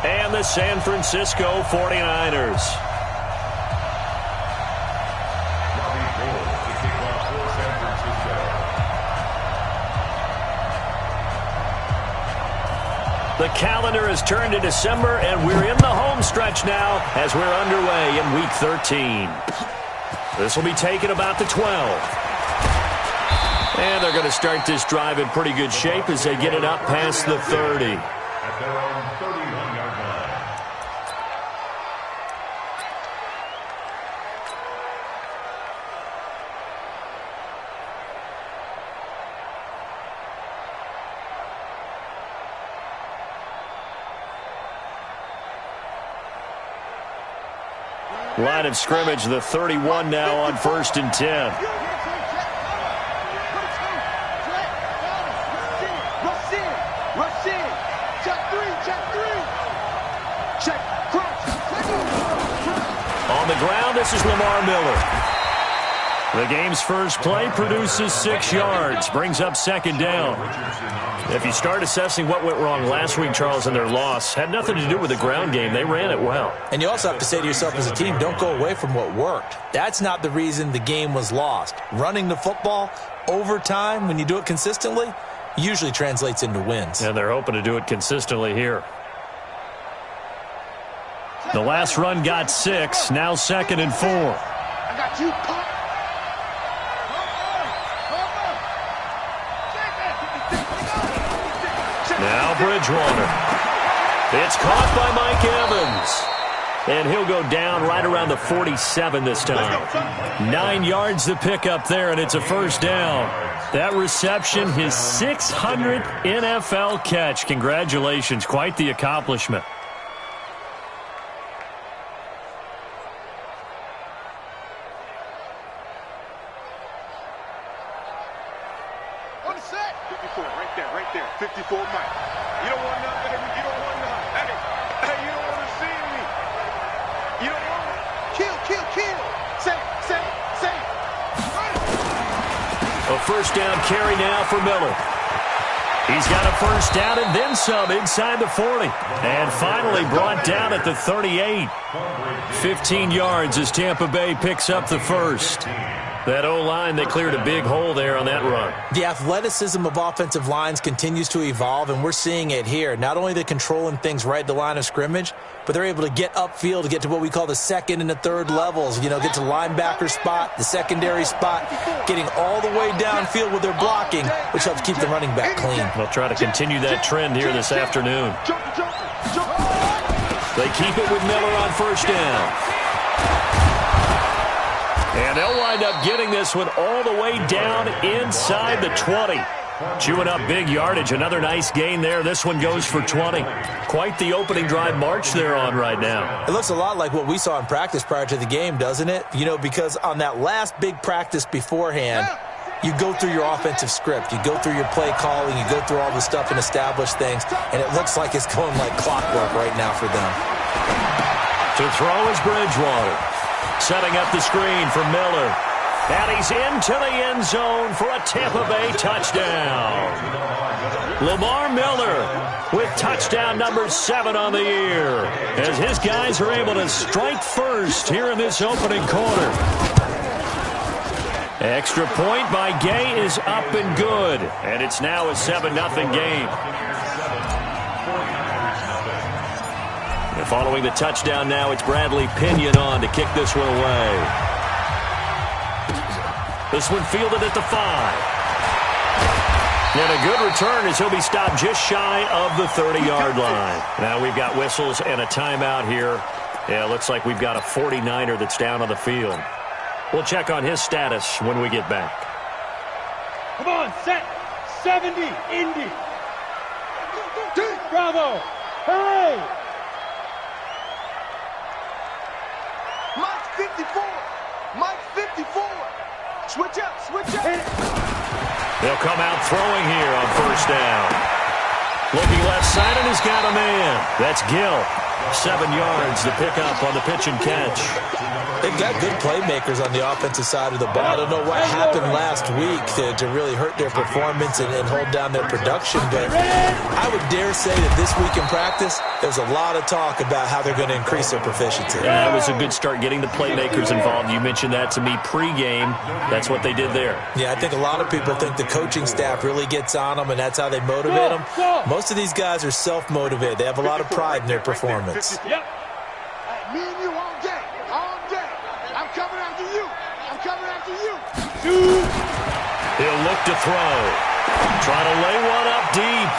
and the San Francisco 49ers. The calendar has turned to December, and we're in the home stretch now as we're underway in Week 13. This will be taken about the 12. And they're going to start this drive in pretty good shape as they get it up past the 30. Line of scrimmage, the 31 now on 1st and 10. On the ground, this is Lamar Miller. The game's first play produces 6 yards, brings up 2nd down. If you start assessing what went wrong last week, Charles, in their loss, had nothing to do with the ground game. They ran it well. And you also have to say to yourself as a team, don't go away from what worked. That's not the reason the game was lost. Running the football over time, when you do it consistently, usually translates into wins. And they're hoping to do it consistently here. The last run got 6, now 2nd and 4. I got you. Now Bridgewater. It's caught by Mike Evans. And he'll go down right around the 47 this time. 9 yards to pick up there, and it's a 1st down. That reception, his 600th NFL catch. Congratulations. Quite the accomplishment. On the set. 54, right there. 54, Mike. You don't want nothing. You don't want nothing. Hey, you don't want to see me. You don't want me. Kill. Say. A 1st down carry now for Miller. He's got a 1st down and then some inside the 40. And finally brought down at the 38. 15 yards as Tampa Bay picks up the 1st. That O-line, they cleared a big hole there on that run. The athleticism of offensive lines continues to evolve, and we're seeing it here. Not only they're controlling things right at the line of scrimmage, but they're able to get upfield to get to what we call the 2nd and the 3rd levels. You know, get to the linebacker spot, the secondary spot, getting all the way downfield with their blocking, which helps keep the running back clean. They'll try to continue that trend here this afternoon. They keep it with Miller on 1st down. And they'll wind up getting this one all the way down inside the 20. Chewing up big yardage. Another nice gain there. This one goes for 20. Quite the opening drive march they're on right now. It looks a lot like what we saw in practice prior to the game, doesn't it? You know, because on that last big practice beforehand, you go through your offensive script. You go through your play calling. You go through all the stuff and establish things. And it looks like it's going like clockwork right now for them. To throw is Bridgewater. Setting up the screen for Miller. And he's into the end zone for a Tampa Bay touchdown. Lamar Miller with touchdown number 7 on the year, as his guys are able to strike first here in this opening quarter. Extra point by Gay is up and good, and it's now a 7-0 game. And following the touchdown now, it's Bradley Pinion on to kick this one away. This one fielded at the 5. And a good return as he'll be stopped just shy of the 30-yard line. Now we've got whistles and a timeout here. Yeah, looks like we've got a 49er that's down on the field. We'll check on his status when we get back. Come on, set. 70, Indy. Bravo. Hooray. Mike 54. Mike 54. Switch up. They'll come out throwing here on 1st down. Looking left outside and he's got a man. That's Gill. 7 yards to pick up on the pitch and catch. They've got good playmakers on the offensive side of the ball. I don't know what happened last week to really hurt their performance and hold down their production, but I would dare say that this week in practice, there's a lot of talk about how they're going to increase their proficiency. Yeah, that was a good start getting the playmakers involved. You mentioned that to me pregame. That's what they did there. Yeah, I think a lot of people think the coaching staff really gets on them, and that's how they motivate them. Most of these guys are self-motivated. They have a lot of pride in their performance. Yep. Me and you all day. All day. I'm coming after you. I'm coming after you. He'll look to throw. Try to lay one up deep.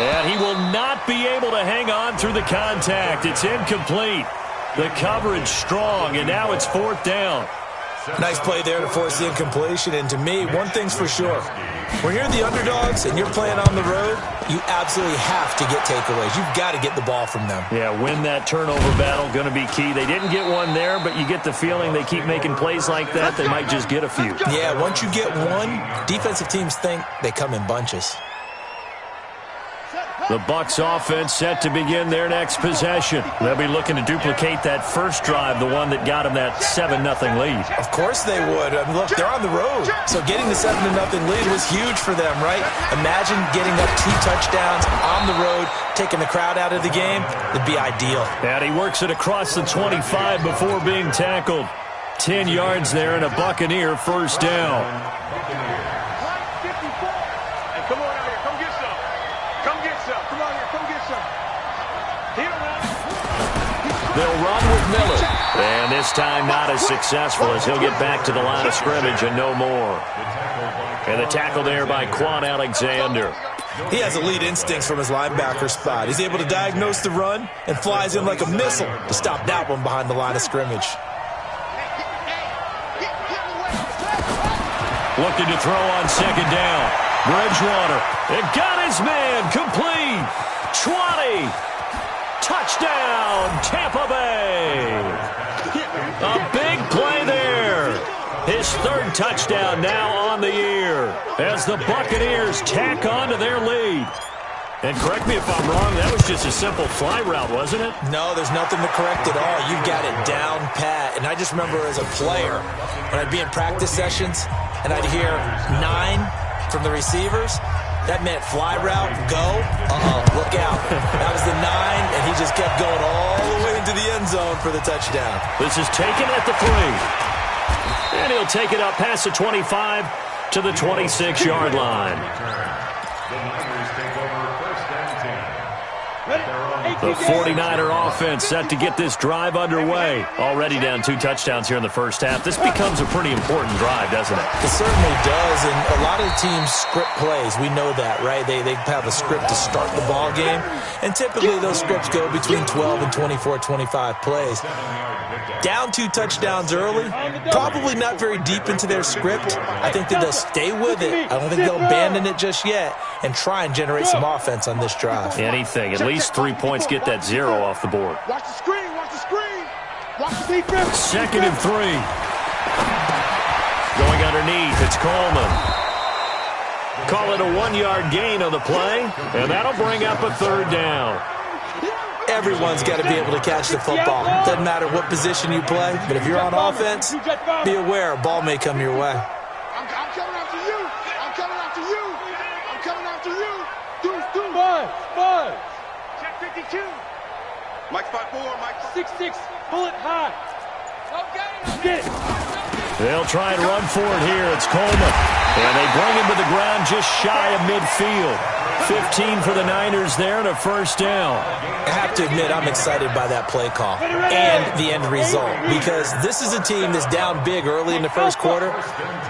And he will not be able to hang on through the contact. It's incomplete. The coverage strong, and now it's 4th down. Nice play there to force the incompletion, and to me, one thing's for sure. When you're the underdogs and you're playing on the road, you absolutely have to get takeaways. You've got to get the ball from them. Yeah, win that turnover battle, going to be key. They didn't get one there, but you get the feeling they keep making plays like that, they might just get a few. Yeah, once you get one, defensive teams think they come in bunches. The Bucs offense set to begin their next possession. They'll be looking to duplicate that first drive, the one that got them that 7-0 lead. Of course they would. I mean, look, they're on the road. So getting the 7-0 lead was huge for them, right? Imagine getting up 2 touchdowns on the road, taking the crowd out of the game. It'd be ideal. And he works it across the 25 before being tackled. 10 yards there and a Buccaneer first down. Come on out here. Come get some. Come get some. Come on here. Come get some. They'll run with Miller. And this time not as successful as he'll get back to the line of scrimmage and no more. And the tackle there by Quan Alexander. He has elite instincts from his linebacker spot. He's able to diagnose the run and flies in like a missile to stop that one behind the line of scrimmage. Looking to throw on 2nd down. Bridgewater. It got his man complete. 20. Touchdown, Tampa Bay. A big play there. His 3rd touchdown now on the year as the Buccaneers tack on to their lead. And correct me if I'm wrong, that was just a simple fly route, wasn't it? No, there's nothing to correct at all. You've got it down pat. And I just remember as a player, when I'd be in practice sessions and I'd hear 9 from the receivers, that meant fly route, go, look out. That was the 9, and he just kept going all the way into the end zone for the touchdown. This is taken at the 3. And he'll take it up past the 25 to the 26-yard line. The 49er offense set to get this drive underway. Already down 2 touchdowns here in the first half. This becomes a pretty important drive, doesn't it? It certainly does, and a lot of the teams script plays. We know that, right? They have a script to start the ball game, and typically those scripts go between 12 and 24, 25 plays. Down 2 touchdowns early, probably not very deep into their script. I think that they'll stay with it. I don't think they'll abandon it just yet and try and generate some offense on this drive. Anything. At least 3 points, get that 0 off the board. Watch the screen. Watch the screen. Watch the defense. 2nd and 3. Going underneath, it's Coleman. Call it a 1-yard gain on the play, and that'll bring up a 3rd down. Everyone's got to be able to catch the football. Doesn't matter what position you play, but if you're on offense, be aware a ball may come your way. I'm coming after you. I'm coming after you. I'm coming after you. Buzz. Check 52. Mike 5-4. Mike 6-6. Bullet high. Get it. They'll try and run for it here. It's Coleman. And they bring him to the ground just shy of midfield. 15 for the Niners there and a first down. I have to admit, I'm excited by that play call and the end result, because this is a team that's down big early in the first quarter,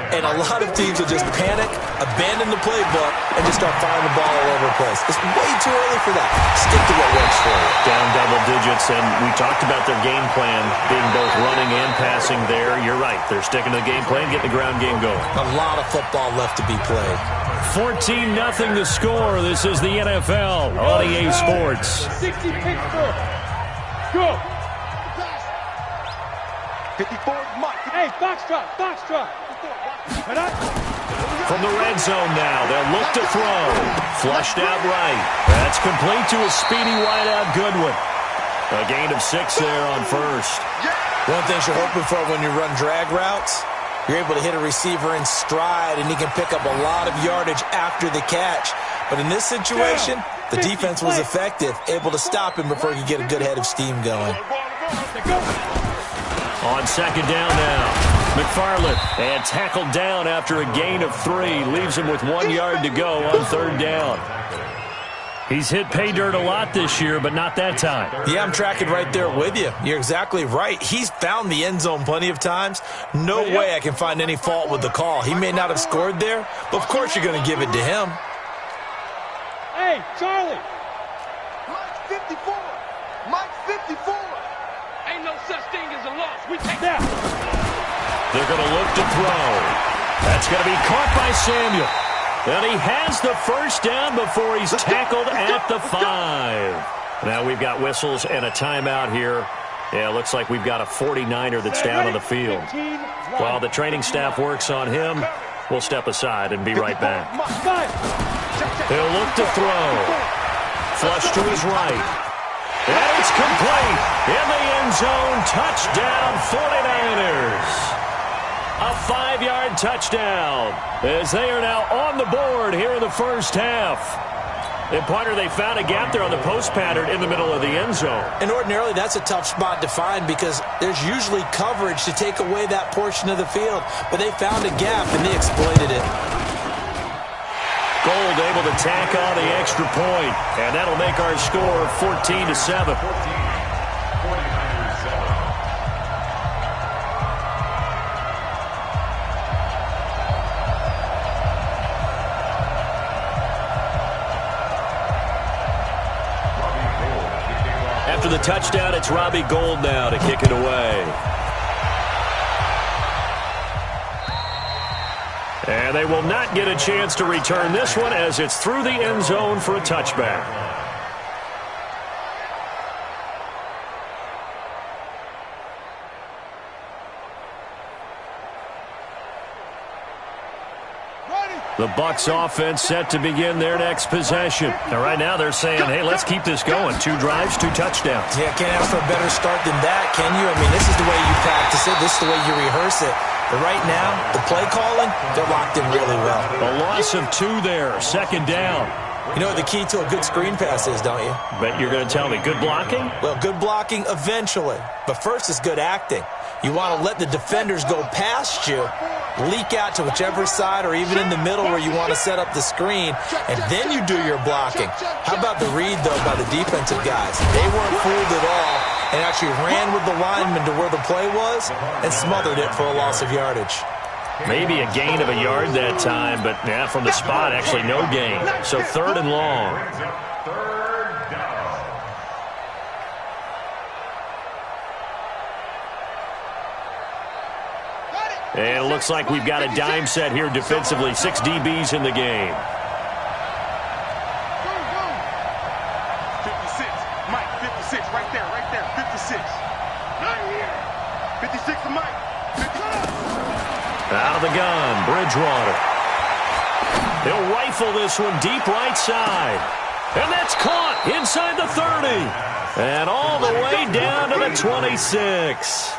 and a lot of teams will just panic, abandon the playbook, and just start firing the ball all over the place. It's way too early for that. Stick to what works for you. Down double digits, and we talked about their game plan being both running and passing there. You're right. They're sticking to the game plan, getting the ground game going. A lot of football left to be played. 14-0 the score. This is the NFL on EA Sports. 60 Pittsburgh. Go. 54 Mike. Hey, box drop. Head up. From the red zone now, they'll look to throw. Flushed out right. That's complete to a speedy wideout Goodwin. A gain of 6 there on first. One thing you're hoping for when you run drag routes, you're able to hit a receiver in stride, and he can pick up a lot of yardage after the catch. But in this situation, the defense was effective, able to stop him before he could get a good head of steam going. On second down now. McFarland and tackled down after a gain of 3. Leaves him with 1 yard to go on third down. He's hit pay dirt a lot this year, but not that time. Yeah, I'm tracking right there with you. You're exactly right. He's found the end zone plenty of times. No way I can find any fault with the call. He may not have scored there, but of course you're going to give it to him. Hey, Charlie. Mike 54. Mike 54. Ain't no such thing as a loss. We take that. They're going to look to throw. That's going to be caught by Samuel. And he has the first down before he's tackled at the 5. Now we've got whistles and a timeout here. Yeah, it looks like we've got a 49er that's down on the field. While the training staff works on him, we'll step aside and be right back. He'll look to throw. Flush to his right. And it's complete. In the end zone, touchdown 49ers. A 5-yard touchdown as they are now on the board here in the first half. And, partner, they found a gap there on the post pattern in the middle of the end zone. And ordinarily that's a tough spot to find because there's usually coverage to take away that portion of the field. But they found a gap and they exploited it. Gold able to tack on the extra point, and that'll make our score 14-7. After the touchdown, it's Robbie Gould now to kick it away. And they will not get a chance to return this one as it's through the end zone for a touchback. The Bucs offense set to begin their next possession. And right now they're saying, hey, let's keep this going. 2 drives, 2 touchdowns. Yeah, can't ask for a better start than that, can you? I mean, this is the way you practice it. This is the way you rehearse it. But right now, the play calling, they're locked in really well. A loss of 2 there, second down. You know what the key to a good screen pass is, don't you? Bet you're going to tell me good blocking? Well, good blocking eventually. But first is good acting. You want to let the defenders go past you, leak out to whichever side or even in the middle where you want to set up the screen, and then you do your blocking. How about the read, though, by the defensive guys? They weren't fooled at all and actually ran with the lineman to where the play was and smothered it for a loss of yardage. Maybe a gain of a yard that time, but yeah, from the spot, actually no gain. So 3rd and long. And it looks like we've got a dime set here defensively. 6 DBs in the game. 56. Mike, 56. Right there, 56. 56 to Mike. 56. Out of the gun, Bridgewater. He'll rifle this one deep right side. And that's caught inside the 30. And all the way down to the 26.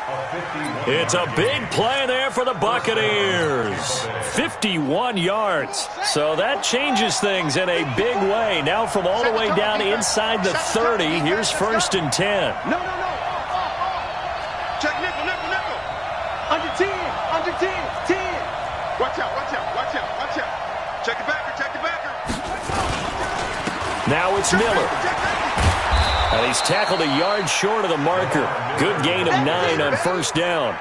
It's a big play there for the Buccaneers. 51 yards. So that changes things in a big way. Now from all the way down inside the 30, here's 1st and 10. No. Check nickel. Under 10. 10. Watch out. Check the backer. Now it's Miller. And he's tackled a yard short of the marker. Good gain of 9 on first down.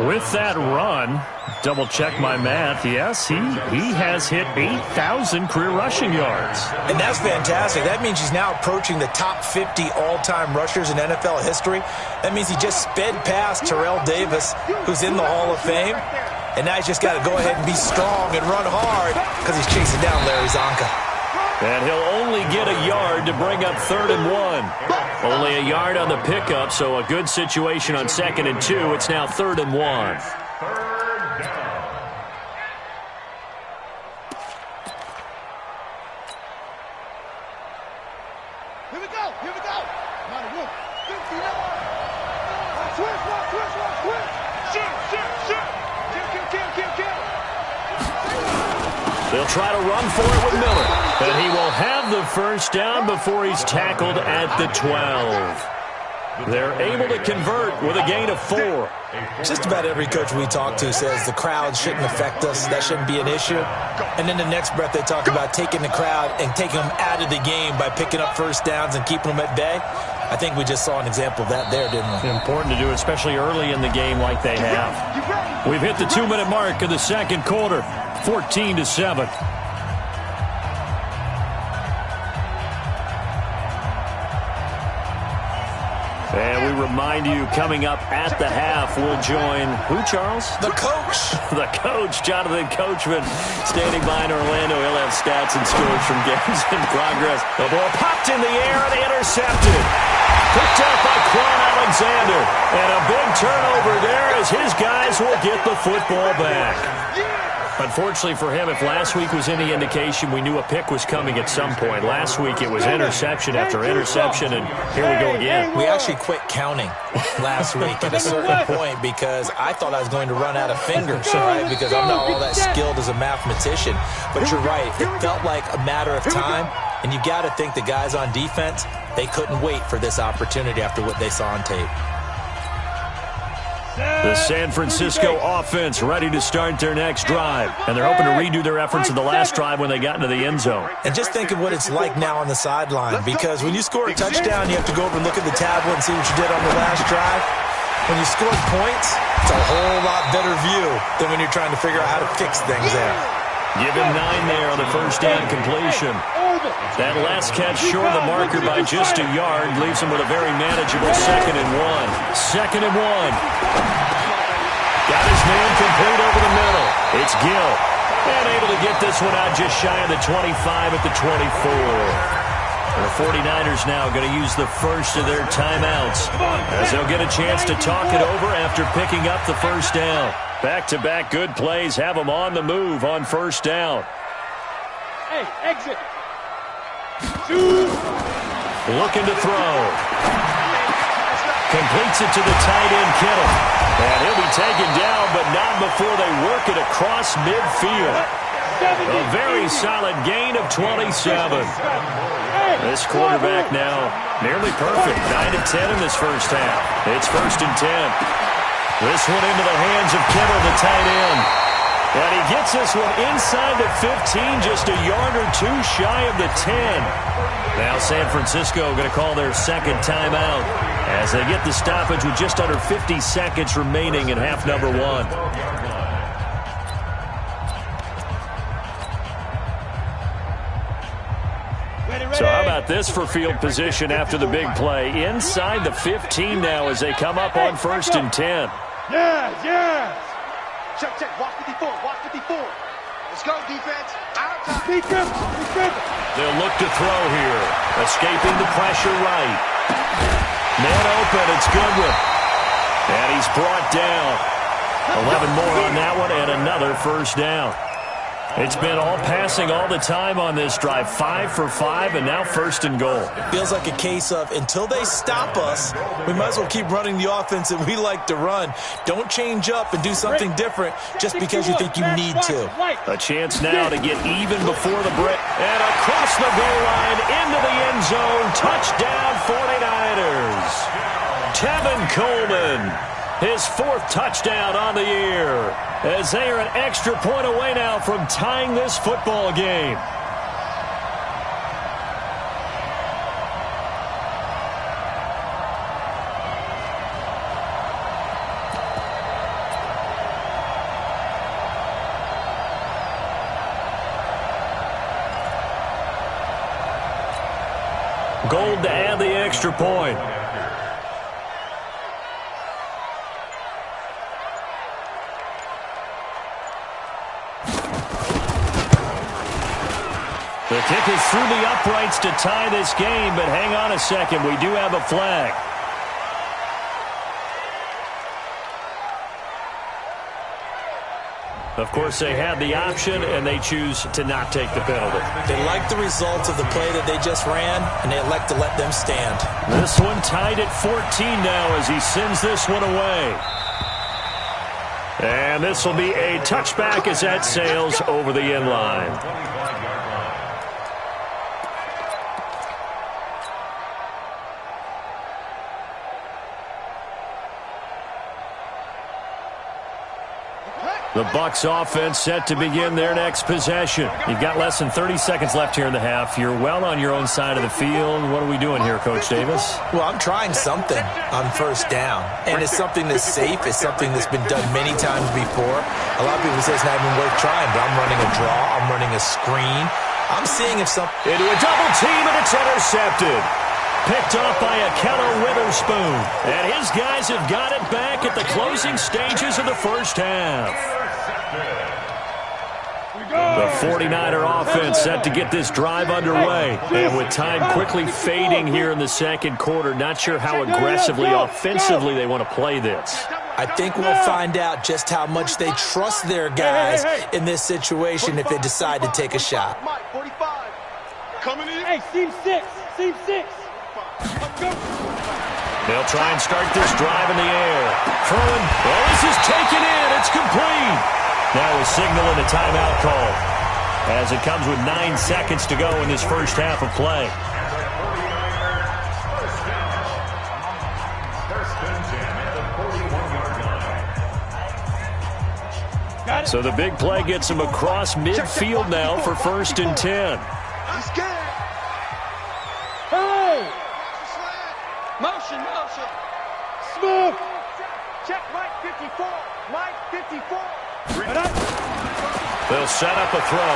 With that run, double check my math. Yes, he has hit 8,000 career rushing yards. And that's fantastic. That means he's now approaching the top 50 all-time rushers in NFL history. That means he just sped past Terrell Davis, who's in the Hall of Fame. And now he's just got to go ahead and be strong and run hard because he's chasing down Larry Zonka. And he'll only get a yard to bring up 3rd and 1. Only a yard on the pickup, so a good situation on 2nd and 2. It's now 3rd and 1. They'll try to run for it with Miller. And he will have the first down before he's tackled at the 12. They're able to convert with a gain of 4. Just about every coach we talk to says the crowd shouldn't affect us. That shouldn't be an issue. And then the next breath they talk about taking the crowd and taking them out of the game by picking up first downs and keeping them at bay. I think we just saw an example of that there, didn't we? Important to do, especially early in the game like they have. We've hit the 2-minute mark of the second quarter, 14-7. And we remind you, coming up at the half, we'll join who, Charles? The coach. The coach, Jonathan Coachman, standing by in Orlando. He'll have stats and scores from games in progress. The ball popped in the air and intercepted. Picked up by Quan Alexander. And a big turnover there as his guys will get the football back. Unfortunately for him, if last week was any indication, we knew a pick was coming at some point. Last week it was interception after interception, and here we go again. We actually quit counting last week at a certain point because I thought I was going to run out of fingers, right? Because I'm not all that skilled as a mathematician. But you're right. It felt like a matter of time, and you got to think the guys on defense, they couldn't wait for this opportunity after what they saw on tape. The San Francisco offense ready to start their next drive. And they're hoping to redo their efforts in the last drive when they got into the end zone. And just think of what it's like now on the sideline. Because when you score a touchdown, you have to go over and look at the tablet and see what you did on the last drive. When you score points, it's a whole lot better view than when you're trying to figure out how to fix things there. Give him 9 there on the first down completion. That last catch short of the marker by just a yard leaves him with a very manageable 2nd and 1. 2nd and 1. Got his man complete over the middle. It's Gill. And able to get this one out just shy of the 25 at the 24. The 49ers now going to use the first of their timeouts as they'll get a chance to talk it over after picking up the first down. Back-to-back good plays have them on the move on first down. Hey, exit. Looking to throw. Completes it to the tight end, Kittle. And he'll be taken down, but not before they work it across midfield. A very solid gain of 27. This quarterback now nearly perfect. 9 of 10 in this first half. It's 1st and 10. This one into the hands of Kittle, the tight end. And he gets this one inside the 15, just a yard or two shy of the 10. Now San Francisco going to call their second timeout as they get the stoppage with just under 50 seconds remaining in half number 1. So how about this for field position after the big play? Inside the 15 now as they come up on 1st and 10. Yes. Check. Watch 54. Let's go, defense. Out. They'll look to throw here. Escaping the pressure right. Man open. It's Goodwin. And he's brought down. 11 more on that one and another first down. It's been all passing all the time on this drive. 5 for 5 and now 1st and goal. Feels like a case of until they stop us, we might as well keep running the offense that we like to run. Don't change up and do something different just because you think you need to. A chance now to get even before the break. And across the goal line into the end zone. Touchdown 49ers. Tevin Coleman. His 4th touchdown on the year as they are an extra point away now from tying this football game. Gold to add the extra point. The kick is through the uprights to tie this game, but hang on a second. We do have a flag. Of course, they had the option, and they choose to not take the penalty. They like the results of the play that they just ran, and they elect to let them stand. This one tied at 14 now as he sends this one away. And this will be a touchback as that sails over the end line. The Bucs offense set to begin their next possession. You've got less than 30 seconds left here in the half. You're well on your own side of the field. What are we doing here, Coach Davis? Well, I'm trying something on first down. And it's something that's safe. It's something that's been done many times before. A lot of people say it's not even worth trying, but I'm running a draw. I'm running a screen. I'm seeing if something... Into a double team, and it's intercepted. Picked off by Akello Witherspoon. And his guys have got it back at the closing stages of the first half. The 49er offense set to get this drive underway. And with time quickly fading here in the second quarter, not sure how aggressively, offensively they want to play this. I think we'll find out just how much they trust their guys in this situation if they decide to take a shot. Hey, seam six. Seam six. They'll try and start this drive in the air. Throwing. Well, this is taken in. It's complete. Now a signal and a timeout call as it comes with 9 seconds to go in this first half of play. So the big play gets him across midfield now for 1st and 10. Hey! Motion, motion. Smooth. Check Mike 54. Mike 54. They'll set up a throw.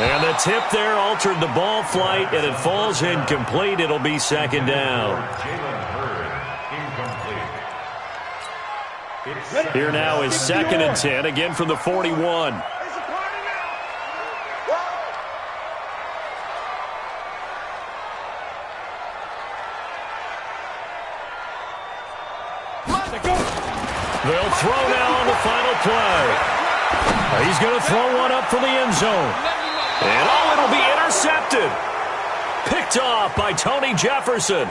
And the tip there altered the ball flight, and it falls incomplete. It'll be 2nd down. Here now is 2nd and 10, again from the 41. They'll throw now on the final play. He's going to throw one up for the end zone. And it'll be intercepted. Picked off by Tony Jefferson.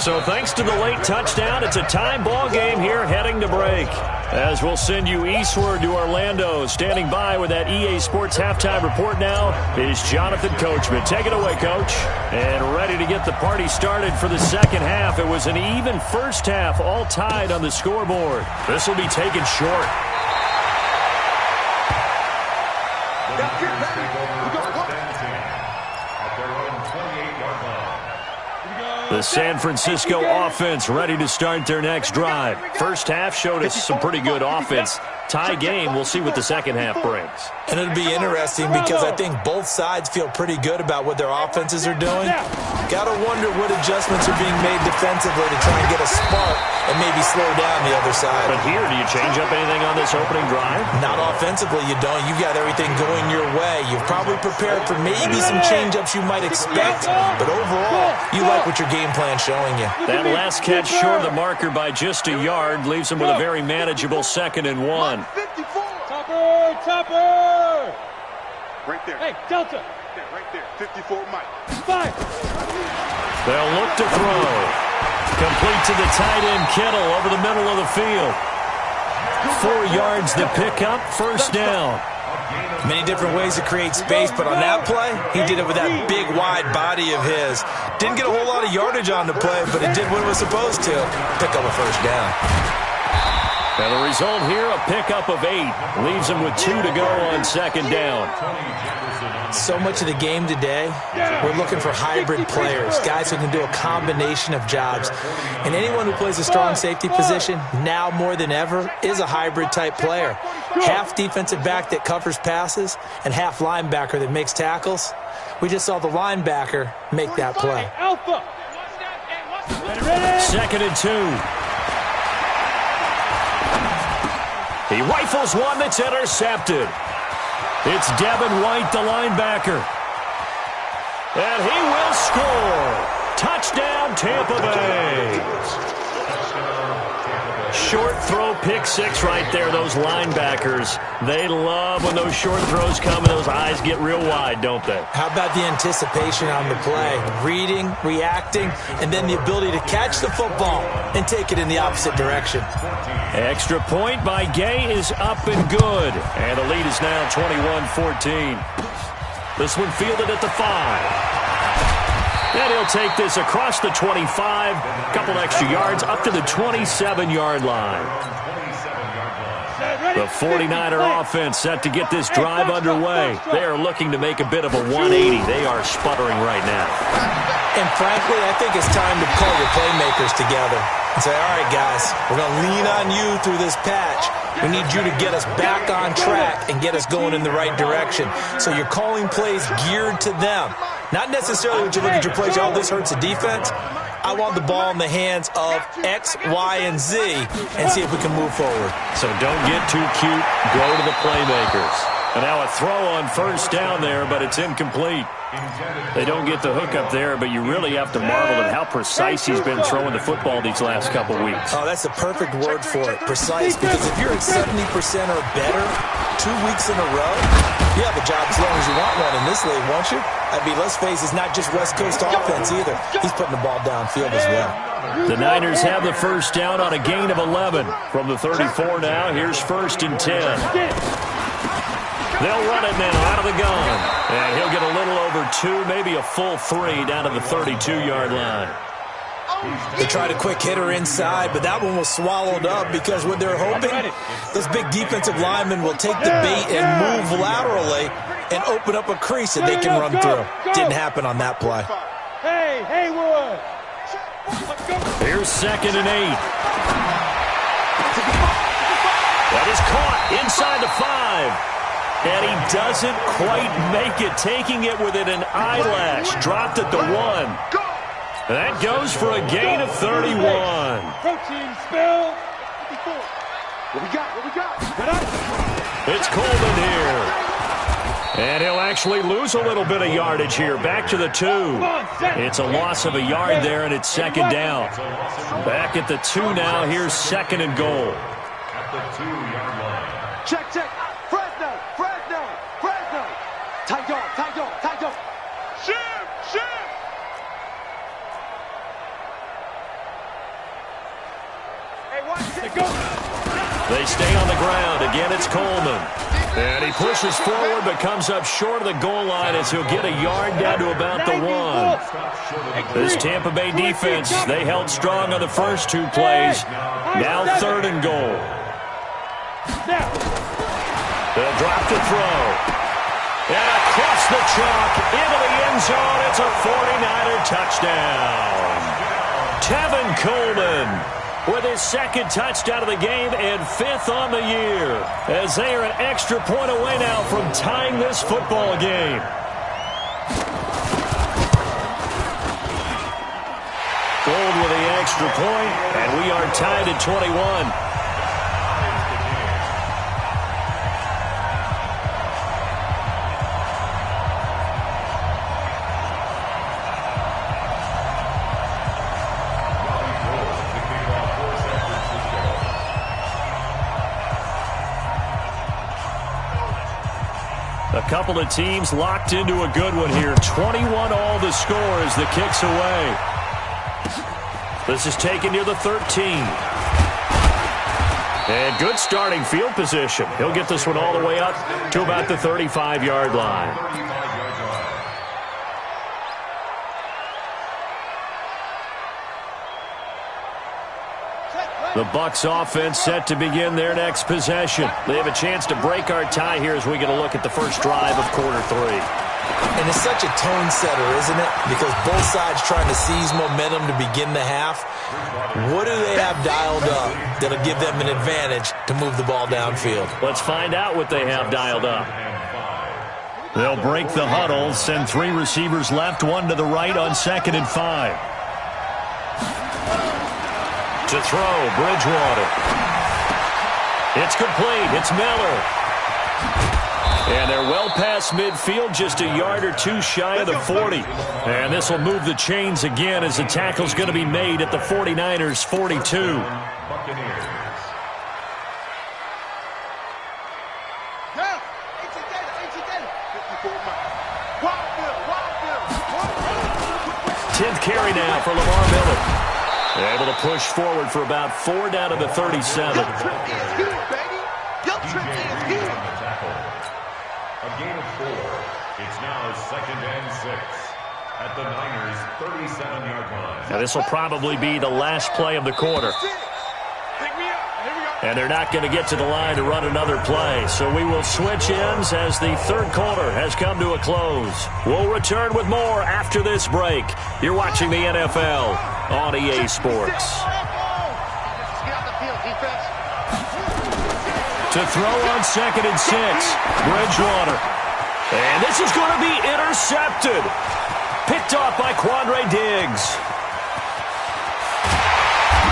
So thanks to the late touchdown, it's a time ball game here heading to break. As we'll send you eastward to Orlando. Standing by with that EA Sports halftime report now is Jonathan Coachman. Take it away, Coach. And ready to get the party started for the second half. It was an even first half, all tied on the scoreboard. This will be taken short. The San Francisco offense ready to start their next drive. First half showed us some pretty good offense. Tie game, we'll see what the second half brings. And it'll be interesting because I think both sides feel pretty good about what their offenses are doing. Got to wonder what adjustments are being made defensively to try and get a spark and maybe slow down the other side. But here, do you change up anything on this opening drive? Not offensively, you don't. You've got everything going your way. You've probably prepared for maybe some change-ups you might expect, but overall, you like what your game plan's showing you. That last catch short of the marker by just a yard leaves them with a very manageable 2nd and 1. Topper, topper. Right there. Hey, Delta. Yeah, right there. 54 Mike. 5. They'll look to throw. Complete to the tight end Kittle over the middle of the field. 4 yards to pick up, 1st down. Many different ways to create space, but on that play, he did it with that big, wide body of his. Didn't get a whole lot of yardage on the play, but it did what it was supposed to. Pick up a 1st down. And the result here, a pickup of 8. Leaves them with 2 to go on 2nd down. So much of the game today, we're looking for hybrid players, guys who can do a combination of jobs. And anyone who plays a strong safety position, now more than ever, is a hybrid-type player. Half defensive back that covers passes and half linebacker that makes tackles. We just saw the linebacker make that play. Alpha. 2nd and 2. He rifles one that's intercepted. It's Devin White, the linebacker. And he will score. Touchdown, Tampa Bay. Short throw, pick six right there. Those linebackers, they love when those short throws come and those eyes get real wide, don't they? How about the anticipation on the play? Reading, reacting, and then the ability to catch the football and take it in the opposite direction. Extra point by Gay is up and good. And the lead is now 21-14. This one fielded at the 5. And he'll take this across the 25, a couple extra yards, up to the 27-yard line. The 49er offense set to get this drive underway. They are looking to make a bit of a 180. They are sputtering right now. And frankly, I think it's time to call your playmakers together and say, all right, guys, we're going to lean on you through this patch. We need you to get us back on track and get us going in the right direction. So you're calling plays geared to them. Not necessarily when you look at your plays, oh, this hurts the defense. I want the ball in the hands of X, Y, and Z and see if we can move forward. So don't get too cute. Go to the playmakers. And now a throw on first down there, but it's incomplete. They don't get the hook up there, but you really have to marvel at how precise he's been throwing the football these last couple weeks. Oh, that's the perfect word for it, precise, because if you're at 70% or better 2 weeks in a row, you have a job as long as you want one in this league, won't you? I mean, let's face it, it's not just West Coast offense either. He's putting the ball downfield as well. The Niners have the first down on a gain of 11. From the 34 now, here's 1st and 10. They'll run it now out of the gun. And he'll get a little over 2, maybe a full 3 down to the 32-yard line. They tried a quick hitter inside, but that one was swallowed up because what they're hoping, those big defensive linemen will take the bait and move laterally and open up a crease that they can run through. Didn't happen on that play. Hey, Haywood. Here's 2nd and 8. That is caught inside the 5. And he doesn't quite make it, taking it within an eyelash. Dropped at the 1. That goes for a gain of 31. Protein spill. What we got? What we got? It's Coleman here. And he'll actually lose a little bit of yardage here. Back to the 2. It's a loss of a yard there, and it's 2nd down. Back at the 2 now. Here's 2nd and goal. At the 2-yard line. Check. Fresno. Tight dog. Shim. They stay on the ground. Again, it's Coleman. And he pushes forward but comes up short of the goal line as he'll get a yard down to about the 1. This Tampa Bay defense, they held strong on the first 2 plays. Now 3rd and goal. They'll drop to throw. And across the chalk into the end zone. It's a 49er touchdown. Tevin Coleman with his 2nd touchdown of the game and 5th on the year, as they are an extra point away now from tying this football game. Gold with the extra point, and we are tied at 21. A couple of teams locked into a good one here. 21 all the score as the kick's away. This is taken near the 13. And good starting field position. He'll get this one all the way up to about the 35-yard line. The Bucs offense set to begin their next possession. They have a chance to break our tie here as we get a look at the first drive of quarter 3. And it's such a tone setter, isn't it? Because both sides trying to seize momentum to begin the half. What do they have dialed up that'll give them an advantage to move the ball downfield? Let's find out what they have dialed up. They'll break the huddle, send 3 receivers left, 1 to the right on 2nd and 5. To throw, Bridgewater. It's complete. It's Miller. And they're well past midfield, just a yard or 2 shy of the 40. And this will move the chains again as the tackle's going to be made at the 49ers' 42. 10th carry now for Lamar Miller. Able to push forward for about 4 down to the 37. Young Trent is here, baby. Young Trent is here. A gain of 4. It's now 2nd and 6 at the Niners' 37-yard line. Now this will probably be the last play of the quarter. And they're not going to get to the line to run another play. So we will switch ends as the third quarter has come to a close. We'll return with more after this break. You're watching the NFL on EA Sports. To throw on 2nd and 6, Bridgewater. And this is going to be intercepted. Picked off by Quandre Diggs.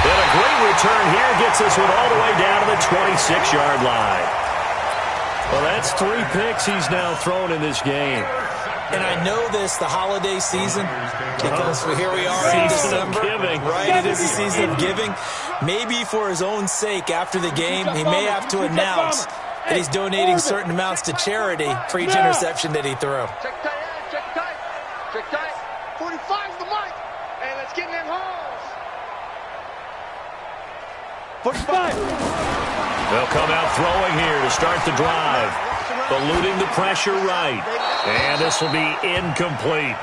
And a great return here gets this one all the way down to the 26-yard line. Well, that's 3 picks he's now thrown in this game. And I know this, the holiday season, because here we are in December, right? It is the season of giving. Maybe for his own sake, after the game, he may have to announce that he's donating certain amounts to charity for each interception that he threw. Check tight, check tight, check tight. 45's the mic, and let's get in them holes. 45. They'll come out throwing here to start the drive. Eluding the pressure right. And this will be incomplete.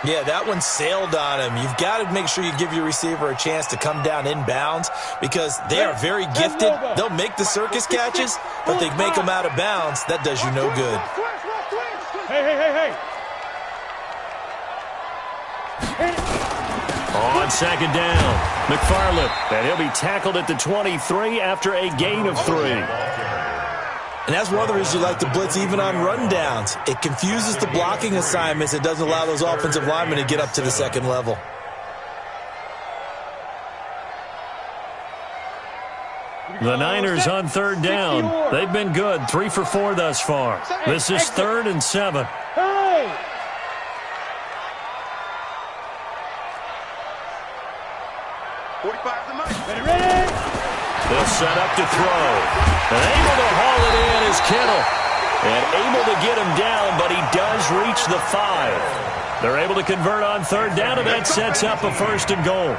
Yeah, that one sailed on him. You've got to make sure you give your receiver a chance to come down inbounds because they are very gifted. They'll make the circus catches, but they make them out of bounds. That does you no good. Hey. On 2nd down, McFarland. And he'll be tackled at the 23 after a gain of 3. And that's one of the reasons you like to blitz even on rundowns. It confuses the blocking assignments. It doesn't allow those offensive linemen to get up to the second level. The Niners on 3rd down. They've been good, 3 for 4 thus far. This is 3rd and 7. Hey! Ready? They'll set up to throw. And able to haul it in is Kittle. And able to get him down, but he does reach the 5. They're able to convert on 3rd down, and that sets up a 1st and goal.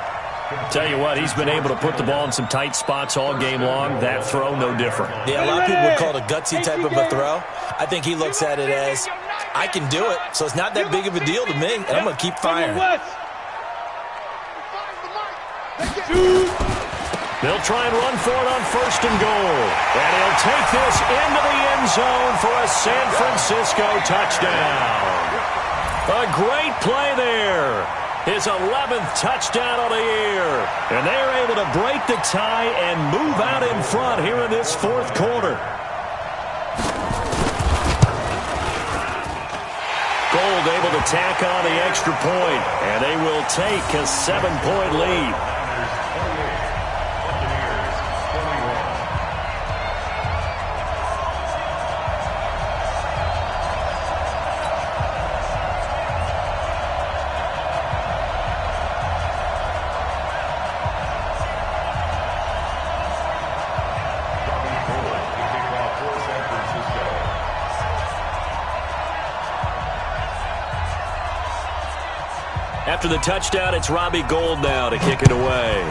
Tell you what, he's been able to put the ball in some tight spots all game long. That throw, no different. Yeah, a lot of people would call it a gutsy type of a throw. I think he looks at it as, I can do it, so it's not that big of a deal to me, and I'm going to keep firing. They'll try and run for it on 1st and goal. And he'll take this into the end zone for a San Francisco touchdown. A great play there. His 11th touchdown of the year. And they're able to break the tie and move out in front here in this 4th quarter. Gold able to tack on the extra point, and they will take a 7-point lead. After the touchdown, it's Robbie Gould now to kick it away.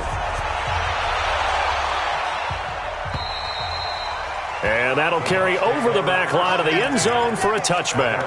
And that'll carry over the back line of the end zone for a touchback.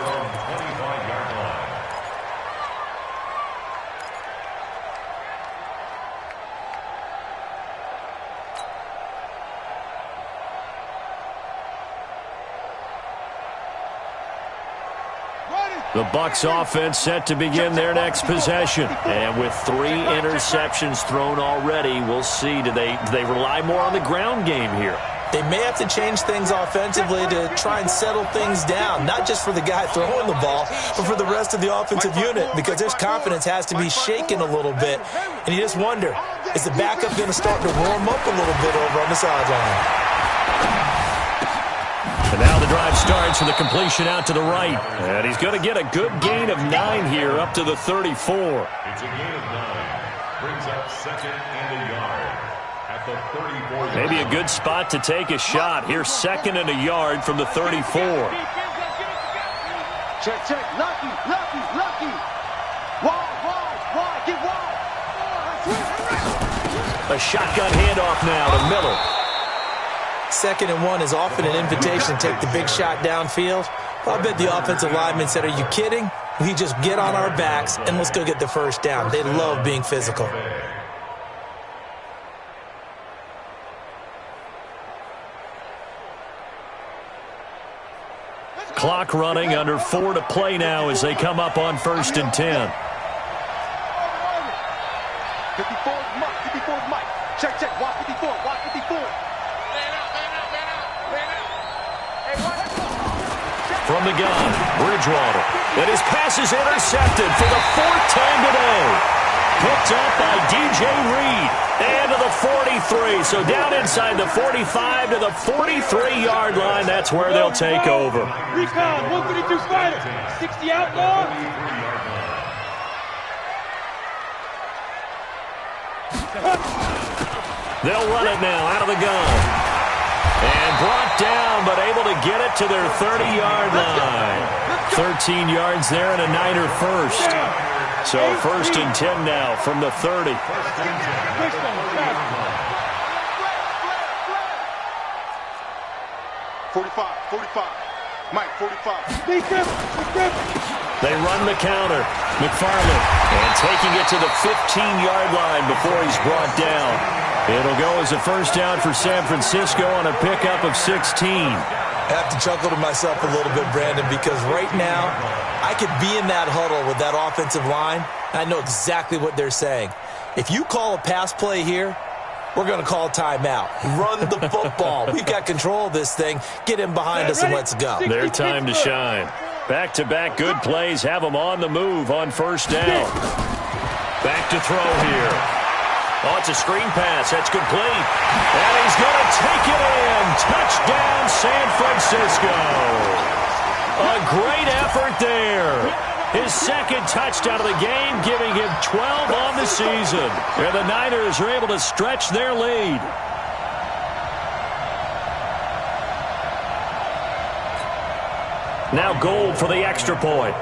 The Bucs offense set to begin their next possession. And with 3 interceptions thrown already, we'll see. Do they rely more on the ground game here? They may have to change things offensively to try and settle things down, not just for the guy throwing the ball, but for the rest of the offensive unit, because their confidence has to be shaken a little bit. And you just wonder, is the backup going to start to warm up a little bit over on the sideline? And now the drive starts with a completion out to the right. And he's going to get a good gain of 9 here up to the 34. It's a gain of 9. Brings up 2nd and a yard at the 34. Maybe a good spot to take a shot. Here's 2nd and a yard from the 34. Check. Lucky. Wide. A shotgun handoff now to Miller. 2nd and 1 is often an invitation to take the big shot downfield. I bet the offensive lineman said, are you kidding? We just get on our backs and let's go get the first down. They love being physical. Clock running, under 4 to play now as they come up on 1st and 10. 54 Mike, 54 Mike. Check, check, watch 54, watch 54. From the gun, Bridgewater. And his pass is intercepted for the 4th time today. Picked up by DJ Reed. And to the 43. So down inside the 45 to the 43-yard line. That's where they'll take over. Recon, 132 Spider. 60 outlaw. They'll run it now out of the gun. And brought down, but able to get it to their 30-yard line. 13 yards there and a Niner first. So 1st and 10 now from the 30. 45. Mike, 45. They run the counter. McFarland. And taking it to the 15-yard line before he's brought down. It'll go as a first down for San Francisco on a pickup of 16. I have to chuckle to myself a little bit, Brandon, because right now I could be in that huddle with that offensive line, and I know exactly what they're saying. If you call a pass play here, we're going to call timeout. Run the football. We've got control of this thing. Get him behind us and let's go. Their time to shine. Back-to-back good plays have them on the move on 1st down. Back to throw here. Oh, it's a screen pass. That's complete. And he's going to take it in. Touchdown, San Francisco. A great effort there. His 2nd touchdown of the game, giving him 12 on the season. And the Niners are able to stretch their lead. Now Gold for the extra point.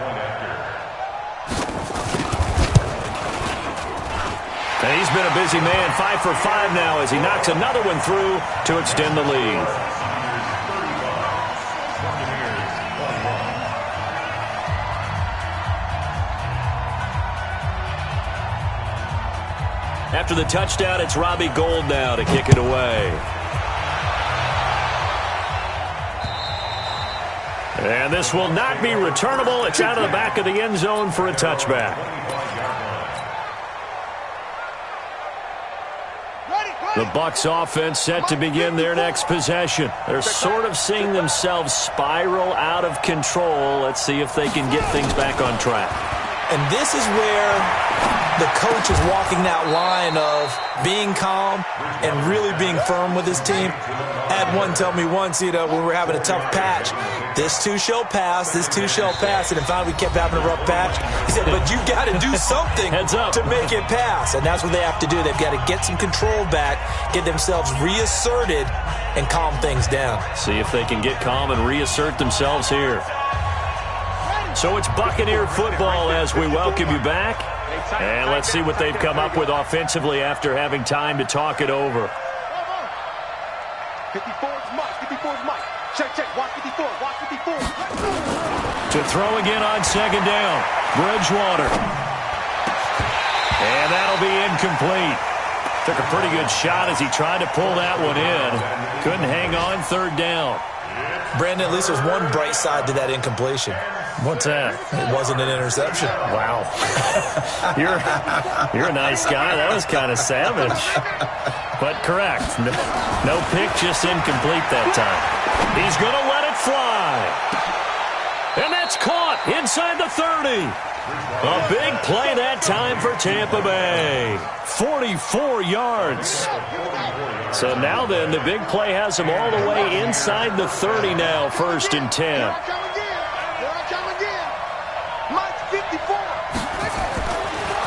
And he's been a busy man, 5 for 5 now as he knocks another one through to extend the lead. After the touchdown, it's Robbie Gould now to kick it away. And this will not be returnable. It's out of the back of the end zone for a touchback. The Bucs offense set to begin their next possession. They're sort of seeing themselves spiral out of control. Let's see if they can get things back on track. And this is where the coach is walking that line of being calm and really being firm with his team. I had one tell me once, when we were having a tough patch, this too shall pass, this too shall pass. And finally we kept having a rough patch. He said, but you got to do something to make it pass. And that's what they have to do. They've got to get some control back, get themselves reasserted, and calm things down. See if they can get calm and reassert themselves here. So it's Buccaneer football as we welcome you back. And let's see what they've come up with offensively after having time to talk it over. 54's Mike. Check, watch 54, watch 54. To throw again on 2nd down. Bridgewater. And that'll be incomplete. Took a pretty good shot as he tried to pull that one in. Couldn't hang on 3rd down. Brandon, at least there's one bright side to that incompletion. What's that? It wasn't an interception. Wow. You're a nice guy. That was kind of savage. But correct. No pick, just incomplete that time. He's going to let it fly. And that's caught inside the 30. A big play that time for Tampa Bay. 44 yards. So now then, the big play has them all the way inside the 30 now, 1st and 10.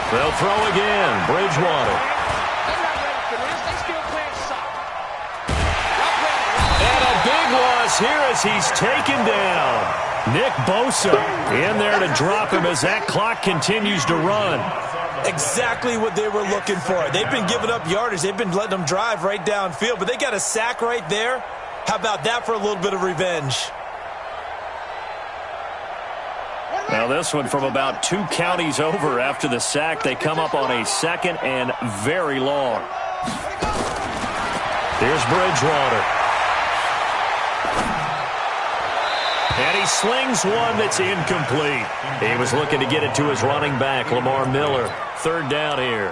They'll throw again. Bridgewater. And a big loss here as he's taken down. Nick Bosa in there to drop him as that clock continues to run. Exactly what they were looking for. They've been giving up yardage. They've been letting them drive right downfield, but they got a sack right there. How about that for a little bit of revenge? Now this one from about 2 counties over after the sack. They come up on a 2nd and very long. Here's Bridgewater. And he slings one that's incomplete. He was looking to get it to his running back, Lamar Miller. 3rd down here.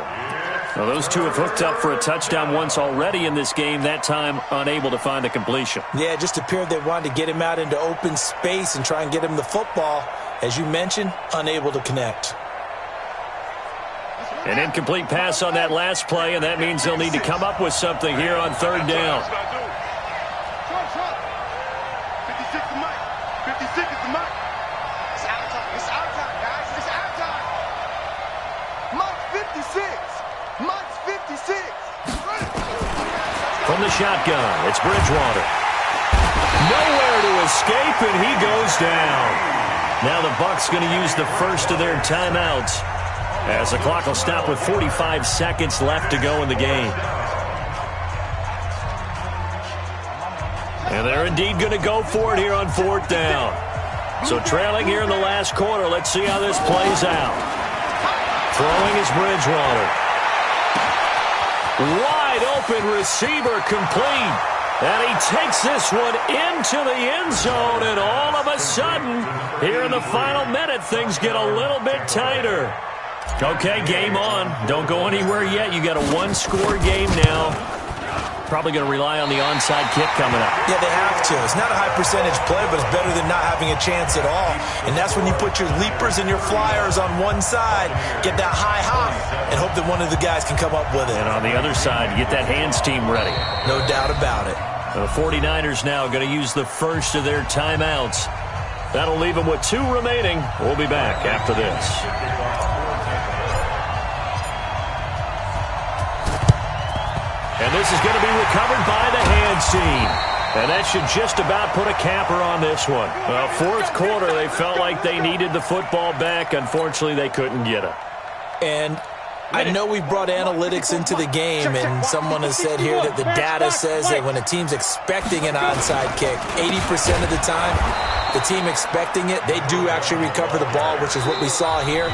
Well, those two have hooked up for a touchdown once already in this game, that time unable to find a completion. Yeah, it just appeared they wanted to get him out into open space and try and get him the football. As you mentioned, unable to connect. An incomplete pass on that last play, and that means they'll need to come up with something here on 3rd down. 56 is Mike. 56 is the Mike. It's our time. It's our time, guys. It's our time. Mike's 56. Mike's 56. From the shotgun, it's Bridgewater. Nowhere to escape, and he goes down. Now the Bucs going to use the first of their timeouts as the clock will stop with 45 seconds left to go in the game. And they're indeed going to go for it here on 4th down. So trailing here in the last quarter, let's see how this plays out. Throwing is Bridgewater. Wide open receiver complete. And he takes this one into the end zone, and all of a sudden, here in the final minute, things get a little bit tighter. Okay, game on. Don't go anywhere yet. You got a 1-score game now. Probably going to rely on the onside kick coming up. Yeah, they have to. It's not a high percentage play, but it's better than not having a chance at all. And that's when you put your leapers and your flyers on one side, get that high hop, and hope that one of the guys can come up with it. And on the other side, get that hands team ready. No doubt about it. The 49ers now going to use the first of their timeouts. That'll leave them with 2 remaining. We'll be back after this. And this is going to be recovered by the hands team. And that should just about put a capper on this one. Well, 4th quarter, they felt like they needed the football back. Unfortunately, they couldn't get it. And I know we brought analytics into the game, and someone has said here that the data says that when a team's expecting an onside kick, 80% of the time, the team expecting it, they do actually recover the ball, which is what we saw here.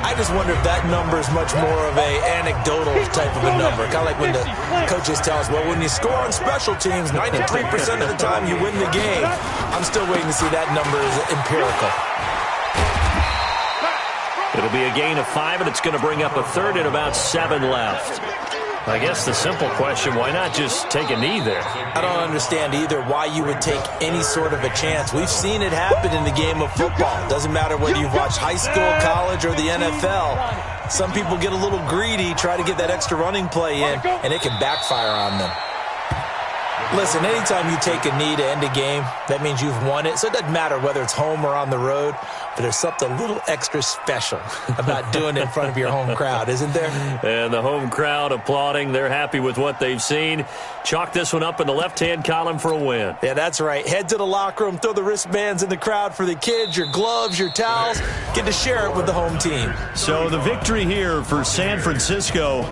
I just wonder if that number is much more of a anecdotal type of a number. Kind of like when the coaches tell us, well, when you score on special teams, 93% of the time you win the game. I'm still waiting to see that number is empirical. It'll be a gain of 5, and it's going to bring up a 3rd and about 7 left. I guess the simple question, why not just take a knee there? I don't understand either why you would take any sort of a chance. We've seen it happen in the game of football. Doesn't matter whether you've watched high school, college, or the NFL. Some people get a little greedy, try to get that extra running play in, and it can backfire on them. Listen, anytime you take a knee to end a game, that means you've won it. So it doesn't matter whether it's home or on the road, but there's something a little extra special about doing it in front of your home crowd, isn't there? And the home crowd applauding. They're happy with what they've seen. Chalk this one up in the left-hand column for a win. Yeah, that's right. Head to the locker room, throw the wristbands in the crowd for the kids, your gloves, your towels. Get to share it with the home team. So the victory here for San Francisco.